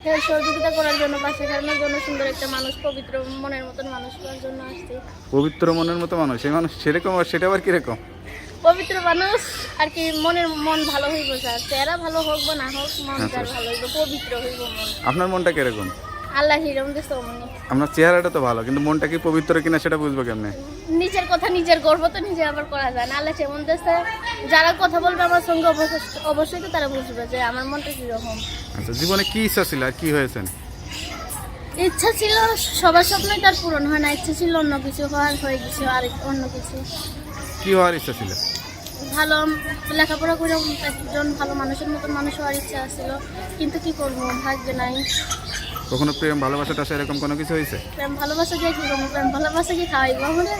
সহযোগিতা করার জন্য, পাশে দাঁড়ানোর জন্য, সুন্দর একটা মানুষ, পবিত্র মনের মতন মানুষ পাওয়ার জন্য আসছি। পবিত্র মনের মতো মানুষ, এই মানুষ সেরকম, আর সেটা আবার কিরকম? পবিত্র মানুষ আর কি, মন ভালো হইব, স্যার চেহারা ভালো হোক বা না হোক, মন তার ভালো হইব, পবিত্র হইব মন। আপনার মনটা কিরকম? আল্লাহ হিরম দিছে অমনি। আপনার চেহারাটা তো ভালো, কিন্তু মনটা কি পবিত্র কিনা সেটা বুঝবো কেমনে? নিজের কথা নিজের গর্ব তো নিজে আবার করা যায় না। আল্লাহ যেমন দিছে, যারা কথা বলবে আমার সঙ্গে অবশ্যই তো তারা বুঝবে যে আমার মনটা কিরকম। আচ্ছা, জীবনে কি ইচ্ছা ছিল আর কি হয়েছেন? ইচ্ছা ছিল সবার স্বপ্নই তার পূরণ হয় না, ইচ্ছা ছিল অন্য কিছু হওয়ার, হয়ে গেছে আর অন্য কিছু। কি হওয়ার ইচ্ছা ছিল? ভালো লেখাপড়া করে একজন ভালো মানুষের মতন মানুষ হওয়ার ইচ্ছা ছিল, কিন্তু কি করবো, ভাগ্যে নাই। কখনো প্রেম ভালোবাসাটা এরকম কোনো কিছু হয়েছে? প্রেম ভালোবাসা দিয়ে কি করবো, প্রেম ভালোবাসা কি খাওয়াইবো আমাদের?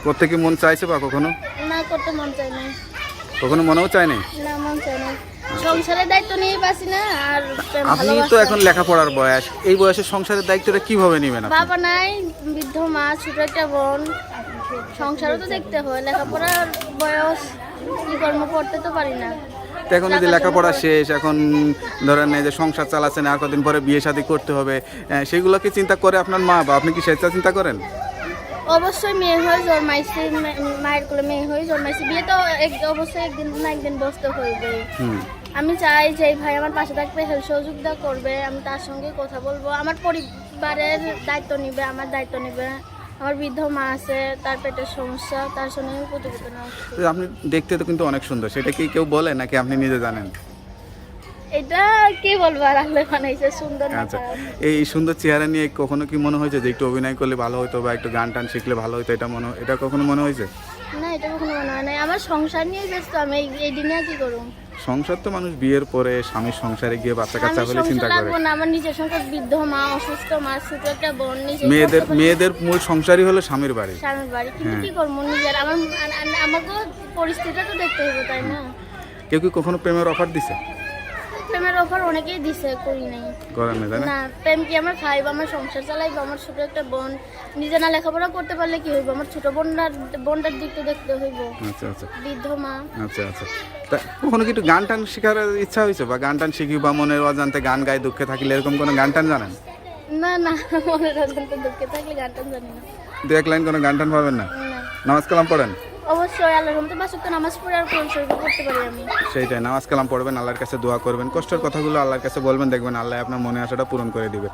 করতে কি মন চাইছে বা কখনো? না, করতে মন চাই না। কখনো মনেও চায় নাই? না, মন চাই না। সংসারের দায়িত্ব নিয়ে বাসি না, আর প্রেম আপনি তো ভালোবাসা। এখন লেখাপড়ার বয়স, এই বয়সে সংসারের দায়িত্বটা কিভাবে নেবেন আপনি? বাবা নাই, বৃদ্ধ মা, ছোট একটা বোন, সংসারও তো দেখতে হয়। লেখাপড়ার বয়স, কি কর্ম করতে তো পারি না। তো এখন যদি লেখাপড়া শেষ, এখন ধরেন এই যে সংসার চালাচ্ছেন, আর কদিন পরে বিয়ে শাদী করতে হবে, সেগুলো কি চিন্তা করে আপনার মা, বা আপনি কি সেটা চিন্তা করেন? অবশ্যই মেয়ে হয়ে জন্মাইছি, মায়ের কোলে মেয়ে হয়ে জন্মাইছি, বিয়ে তো অবশ্যই একদিন না একদিন বসতে হইবে। আমি চাই যে এই ভাই আমার পাশে থাকবে, হেল্প সহযোগিতা করবে, আমি তার সঙ্গে কথা বলবো, আমার পরিবারের দায়িত্ব নিবে, আমার দায়িত্ব নিবে। আমার বৃদ্ধ মা আছে, তার পেটের সমস্যা, তার সঙ্গে আমি প্রতিবেদন আসছি। তো আপনি দেখতে তো কিন্তু অনেক সুন্দর, সেটা কি কেউ বলে নাকি আপনি নিজে জানেন? এটা কি বলবো, আর আল্লাহ বানাইছে সুন্দর না আচ্ছা, খারাপ। এই সুন্দর চেহারা নিয়ে কখনো কি মনে হয়েছে যে একটু অভিনয় করলে ভালো হতো, বা একটু গান টান শিখলে ভালো হতো, এটা কখনো মনে হয়েছে? না, এটা কখনো মনে হয় নাই। আমার সংসার নিয়ে ব্যস্ত, আমি এই দিনে কি করব? সংসার তো মানুষ বিয়ের পরে স্বামীর সংসারে গিয়ে বাচ্চা কাচ্চা আমি হলে চিন্তা সংসার করে। লাগবো না, আমার নিজের সংসার, বৃদ্ধ মা, অসুস্থ মা, ছোট একটা বোন, মেয়েদের মূল সংসারই হলো স্বামীর বাড়ি, স্বামীর বাড়ি, কিন্তু কি করবো, নিজের আমাকে পরিস্থিতিটা তো দেখতে হবে, তাই না? কেউ কি কখনো প্রেমের অফার দিছে? প্রেমের অফার অনেকেই দিছে, করি নাই। করেন না, তাই না? না, প্রেম কি আমার খাইব, আমার সংসার চালাইবো, আমার ছোট একটা বোন, নিজে না লেখাপড়া করতে পারলে কি হইব, আমার ছোট বোনটার দিক তো দেখতে হইব। আচ্ছা আচ্ছা বৃদ্ধ মা। আচ্ছা আচ্ছা তা কখনো কি একটু গান টান শেখার ইচ্ছা হয়েছে, বা গান টান শিখি, বা মনের অজান্তে গান গায়ে দুঃখে থাকলে এরকম কোনো গান টান জানেন? না না, মনের অজান্তে দুঃখে থাকলে গানটা জানি না। দু এক লাইন কোনো গান টান পাবেন না? না, নামাজ কালাম পড়েন? অবশ্যই আল্লাহর রহমতে 5 ওয়াক্ত নামাজ পড়ে আর পরিচয় করতে পারি আমি। সেইটাই, নামাজ কালাম পড়বেন, আল্লাহর কাছে দোয়া করবেন, কষ্টের কথাগুলো আল্লাহর কাছে বলবেন, দেখবেন আল্লাহ আপনার মনে আশাটা পূরণ করে দিবে।